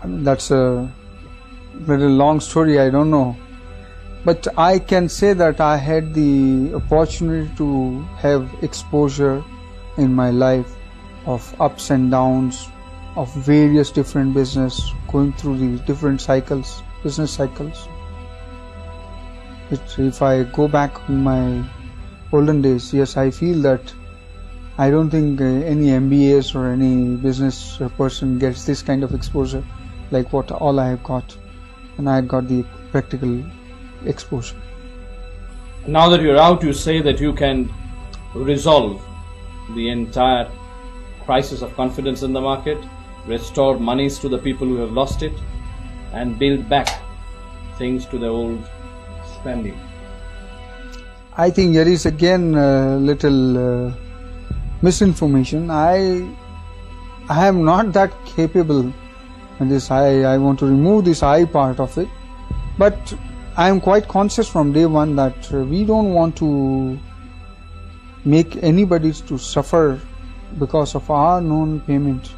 I mean, that's a very long story, I don't know. But I can say that I had the opportunity to have exposure in my life of ups and downs, of various different business, going through the different cycles, business cycles. If I go back in my olden days, yes, I feel that I don't think any MBAs or any business person gets this kind of exposure like what all I have got. And I got the practical exposure. Now that you're out, you say that you can resolve the entire crisis of confidence in the market, restore monies to the people who have lost it, and build back things to the old standing. I think there is again a little misinformation. I am not that capable in this. I want to remove this I part of it, but I am quite conscious from day one that we don't want to make anybody to suffer because of our non-payment.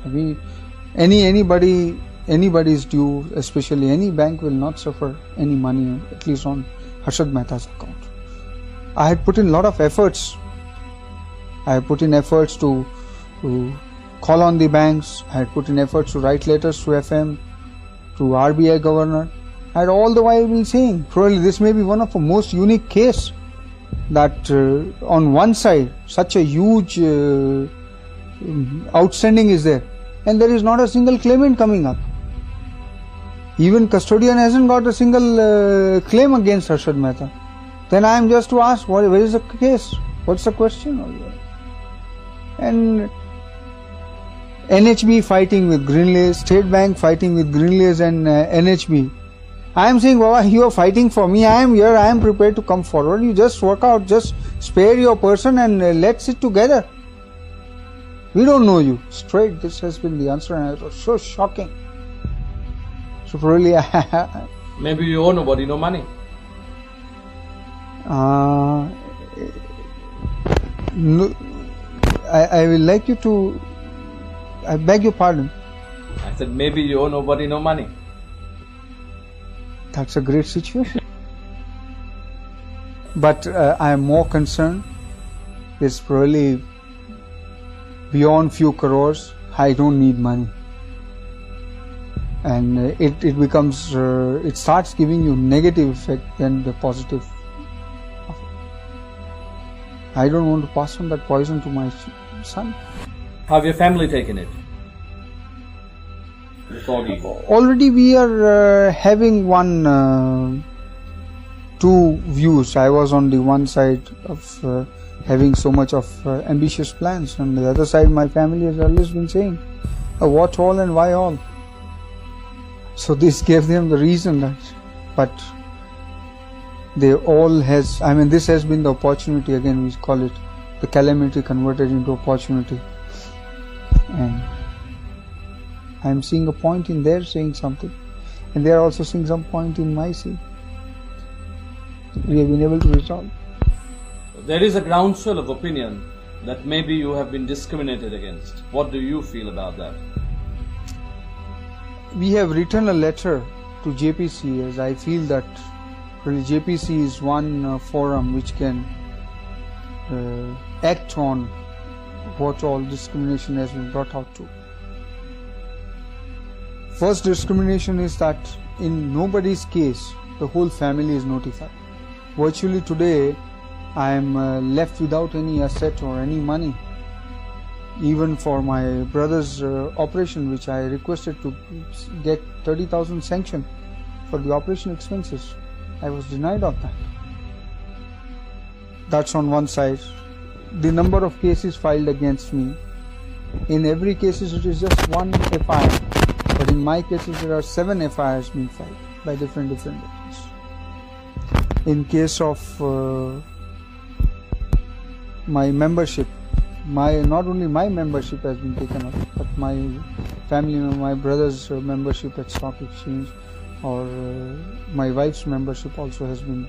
Anybody's due, especially any bank, will not suffer any money, at least on Harshad Mehta's account. I had put in a lot of efforts. I had put in efforts to call on the banks. I had put in efforts to write letters to FM, to RBI governor. I had all the while been saying, probably this may be one of the most unique case that on one side such a huge outstanding is there, and there is not a single claimant coming up. Even custodian hasn't got a single claim against Harshad Mehta. Then I am just to ask, where is the case? What's the question? And NHB fighting with Greenlays, State Bank fighting with Greenlays and NHB. I am saying, Baba, you are fighting for me. I am here. I am prepared to come forward. You just work out. Just spare your person and let's sit together. We don't know you. Straight, this has been the answer, and it was so shocking. So probably maybe you owe nobody no money. No, I will like you to. I beg your pardon. I said maybe you owe nobody no money. That's a great situation. But I am more concerned. It's probably beyond few crores. I don't need money. And it becomes, it starts giving you negative effect than the positive. I don't want to pass on that poison to my son. How have your family taken it? Already we are having two views. I was on the one side of having so much of ambitious plans, and the other side my family has always been saying, what all and why all. So this gave them the reason that, but they all has, I mean, this has been the opportunity, again we call it the calamity converted into opportunity. And I am seeing a point in their saying something, and they are also seeing some point in my saying. We have been able to resolve. There is a groundswell of opinion that maybe you have been discriminated against. What do you feel about that? We have written a letter to JPC, as I feel that really JPC is one forum which can act on what all discrimination has been brought out to. First discrimination is that in nobody's case the whole family is notified. Virtually today I am left without any asset or any money. Even for my brother's operation, which I requested to get 30,000 sanction for the operation expenses, I was denied of that. That's on one side. The number of cases filed against me, in every case it is just one FIR, but in my cases there are 7 FIRs being filed by different agents. In case of my membership, not only my membership has been taken up, but my family, my brother's membership at stock exchange, or my wife's membership also has been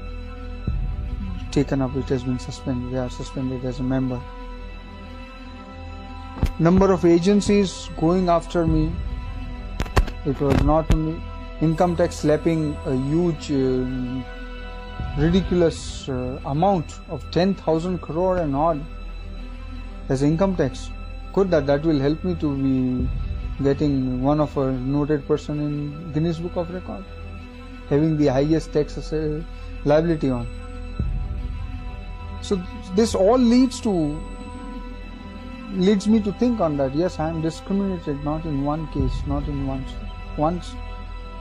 taken up. It has been suspended. They are suspended as a member. Number of agencies going after me, It was not only income tax slapping a huge, ridiculous amount of 10,000 crore and odd as income tax. Could that will help me to be getting one of a noted person in Guinness Book of Record, having the highest tax liability on. So this all leads me to think on that. Yes, I am discriminated, not in one case, not in once.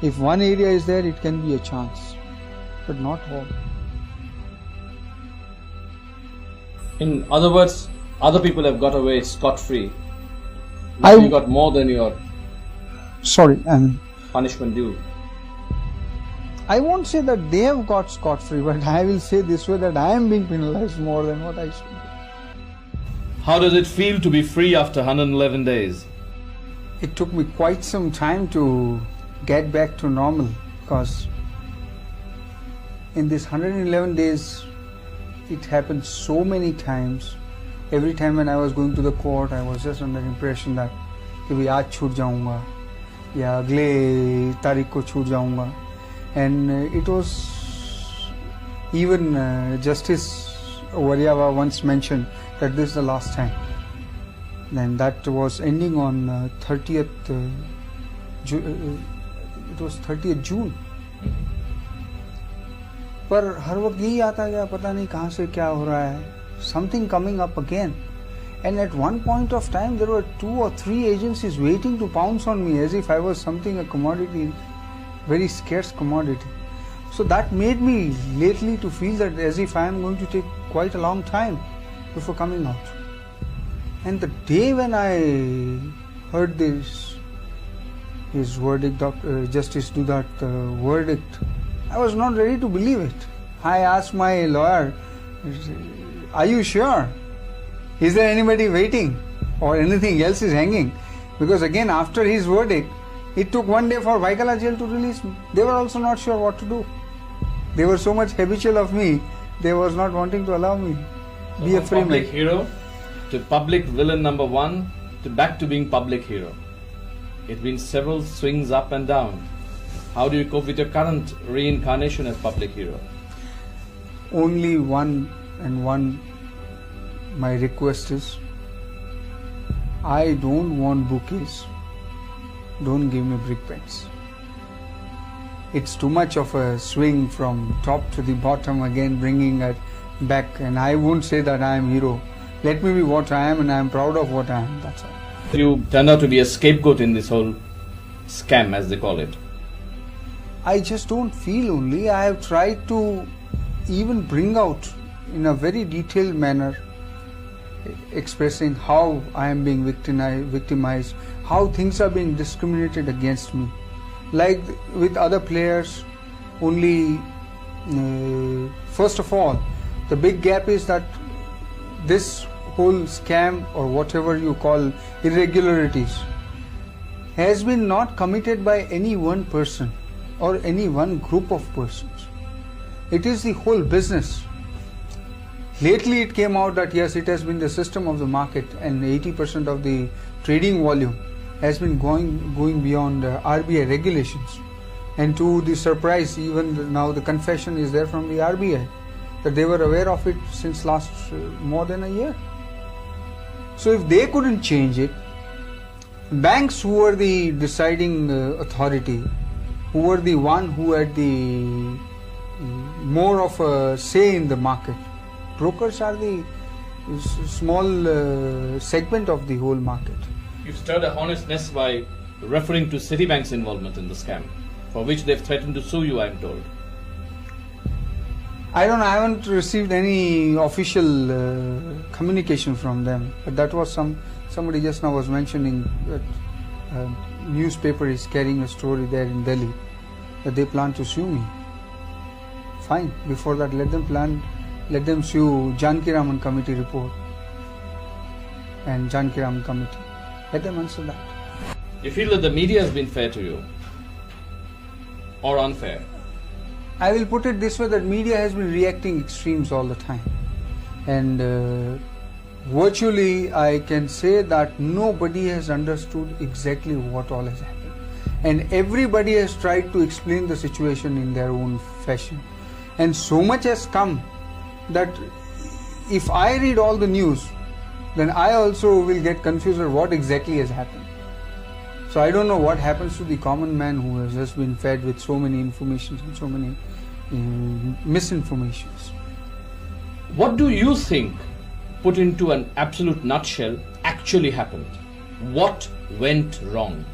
If one area is there, it can be a chance, but not all. In other words, other people have got away scot-free. I You got more than your punishment due. I won't say that they have got scot-free, but I will say this way, that I am being penalized more than what I should be. How does it feel to be free after 111 days? It took me quite some time to get back to normal, because in this 111 days it happened so many times. Every time when I was going to the court, I was just under impression that कि भाई आज छूट जाऊंगा या अगले तारीख को छूट जाऊंगा. And it was even Justice Waryava once mentioned that this is the last time. Then that was ending on 30th it was 30th June. पर हर वक्त यही आता गया, पता नहीं कहाँ से क्या हो रहा है. Something coming up again. And at one point of time there were 2 or 3 agencies waiting to pounce on me as if I was something, a commodity, very scarce commodity. So that made me lately to feel that as if I am going to take quite a long time before coming out. And the day when I heard his verdict, Justice Dudat verdict, I was not ready to believe it. I asked my lawyer, are you sure? Is there anybody waiting or anything else is hanging? Because again, after his verdict, it took one day for Vaikala jail to release me. They were also not sure what to do. They were so much habitual of me, they was not wanting to allow me be a free man. Public hero to public villain number 1 to back to being public hero. It's been several swings up and down. How do you cope with your current reincarnation as public hero? Only one my request is, I don't want bouquets. Don't give me brick pens. It's too much of a swing from top to the bottom, again bringing it back, and I won't say that I am hero. Let me be what I am, and I am proud of what I am, that's all. You turned out to be a scapegoat in this whole scam, as they call it. I just don't feel only. I have tried to even bring out in a very detailed manner, expressing how I am being victimized, how things are being discriminated against me. Like with other players, only first of all, the big gap is that this whole scam, or whatever you call irregularities, has been not committed by any one person or any one group of persons. It is the whole business. Lately it came out that yes, it has been the system of the market, and 80% of the trading volume has been going beyond RBI regulations. And to the surprise, even now the confession is there from the RBI that they were aware of it since last more than a year. So if they couldn't change it, banks, who were the deciding authority, who were the one who had the more of a say in the market, brokers are the small segment of the whole market. You've stirred a hornet's nest by referring to Citibank's involvement in the scam, for which they've threatened to sue you, I'm told. I haven't received any official communication from them, but that was somebody just now was mentioning that newspaper is carrying a story there in Delhi that they plan to sue me. Fine, before that let them sue Janki Raman committee report and Janki Raman committee. Let them answer that. You feel that the media has been fair to you or unfair? I will put it this way, that media has been reacting extremes all the time, and virtually I can say that nobody has understood exactly what all has happened. and everybody has tried to explain the situation in their own fashion, and so much has come that if I read all the news, then I also will get confused at what exactly has happened. So I don't know what happens to the common man who has just been fed with so many informations and so many misinformations. What do you think, put into an absolute nutshell, actually happened? What went wrong?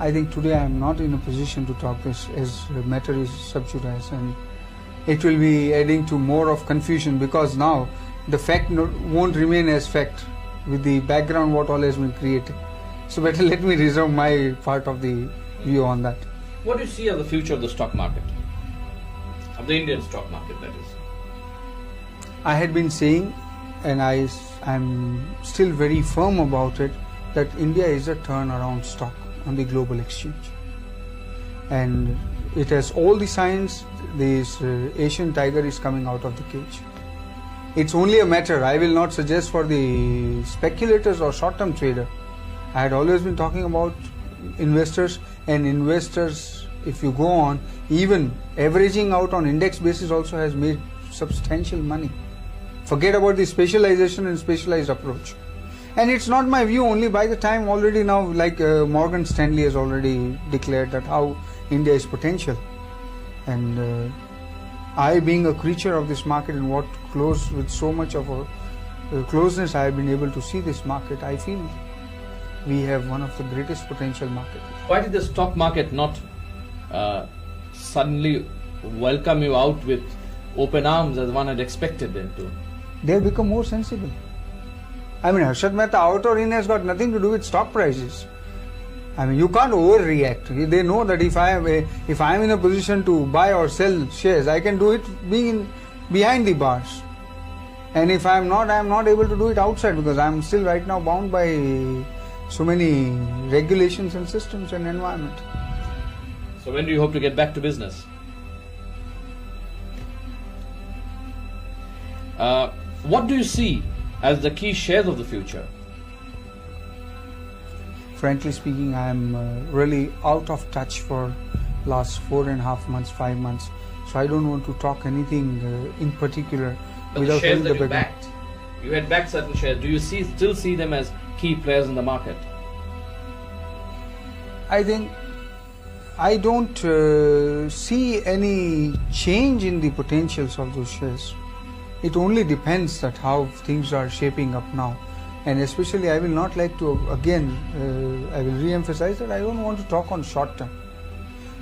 I think today I am not in a position to talk this, as the matter is sub judice, and it will be adding to more of confusion, because now the fact won't remain as fact with the background what all has been created. So better let me reserve my part of the view on that. What do you see as the future of the stock market? Of the Indian stock market, that is. I had been saying, and I am still very firm about it, that India is a turnaround stock on the global exchange. And it has all the signs. This Asian tiger is coming out of the cage. It's only a matter, I will not suggest for the speculators or short-term trader. I had always been talking about investors, and investors, if you go on, even averaging out on index basis also has made substantial money. Forget about the specialization and specialized approach. And it's not my view only. By the time already now, like Morgan Stanley has already declared that how India is potential. And I, being a creature of this market and what close with so much of a closeness I have been able to see this market, I feel we have one of the greatest potential markets. Why did the stock market not suddenly welcome you out with open arms as one had expected them to? They have become more sensible. I mean, Harshad Mehta out or in has got nothing to do with stock prices. I mean, you can't overreact. They know that if I am in a position to buy or sell shares, I can do it being behind the bars. And if I am not able to do it outside, because I am still right now bound by so many regulations and systems and environment. So when do you hope to get back to business? What do you see as the key shares of the future? Frankly speaking, I am really out of touch for last 4.5 months, 5 months. So I don't want to talk anything in particular. But the shares that you backed, you had backed certain shares. Do you still see them as key players in the market? I think I don't see any change in the potentials of those shares. It only depends that how things are shaping up now. And especially I will not like to, again, I will re-emphasize that I don't want to talk on short term.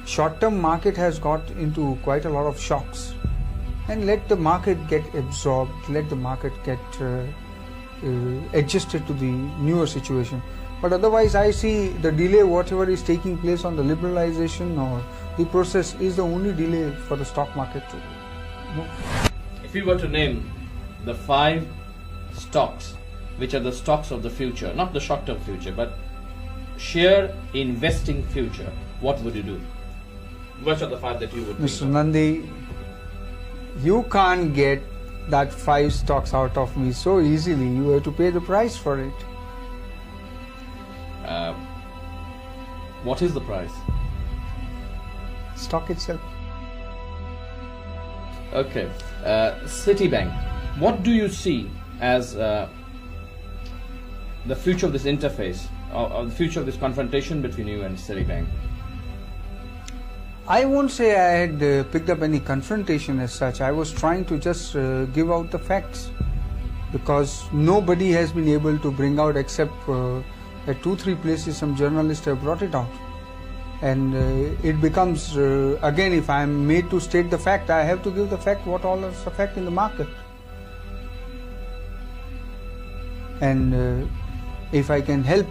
Short term market has got into quite a lot of shocks. And let the market get absorbed, let the market get adjusted to the newer situation. But otherwise I see the delay, whatever is taking place on the liberalization or the process, is the only delay for the stock market to move. If you were to name the 5 stocks which are the stocks of the future, not the short-term future, but sheer investing future, what would you do? Which are the 5 that you would Mr. Nandi, you can't get that 5 stocks out of me so easily. You have to pay the price for it. What is the price? Stock itself. Okay. Citibank, what do you see as the future of this interface, or the future of this confrontation between you and Citibank? I won't say I had picked up any confrontation as such. I was trying to just give out the facts, because nobody has been able to bring out, except at 2-3 places some journalists have brought it out. And it becomes, again, if I am made to state the fact, I have to give the fact what all is the fact in the market. And if I can help,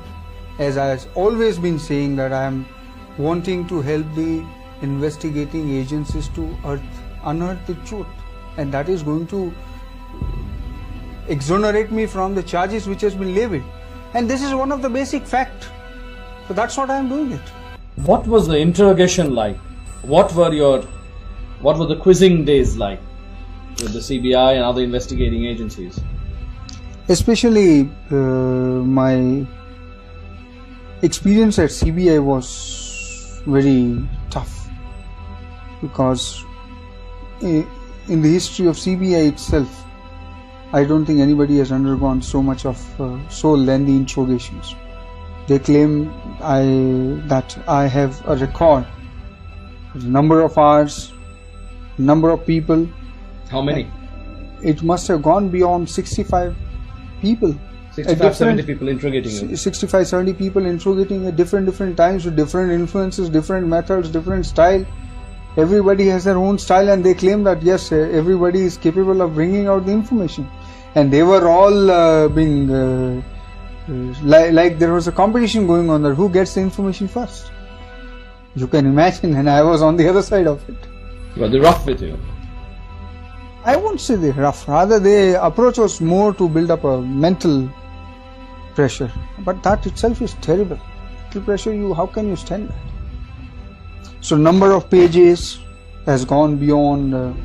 as I have always been saying, that I am wanting to help the investigating agencies to unearth the truth, and that is going to exonerate me from the charges which has been levied. And this is one of the basic facts. So that's what I am doing it. What was the interrogation like? What were the quizzing days like with the CBI and other investigating agencies? Especially my experience at CBI was very tough, because in the history of CBI itself, I don't think anybody has undergone so much of so lengthy interrogations. They claim that I have a record, the number of hours, number of people. How many? It must have gone beyond 65 people. 65, 70 people interrogating you. 65, 70 people interrogating at different times with different influences, different methods, different style. Everybody has their own style, and they claim that yes, everybody is capable of bringing out the information. And they were all being like there was a competition going on there. Who gets the information first? You can imagine, and I was on the other side of it. Were they rough with you? I won't say they're rough. Rather, their approach was more to build up a mental pressure. But that itself is terrible. Mental pressure, how can you stand that? So number of pages has gone beyond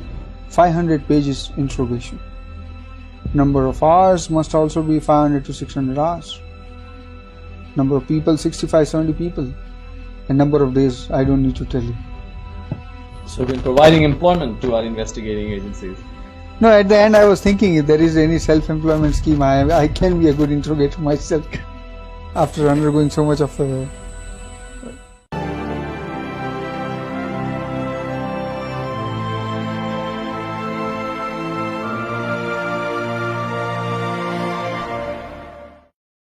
500 pages interrogation. Number of hours must also be 500 to 600 hours. Number of people, 65, 70 people. And number of days, I don't need to tell you. So you've been providing employment to our investigating agencies. No, at the end I was thinking if there is any self-employment scheme, I can be a good interrogator myself after undergoing so much of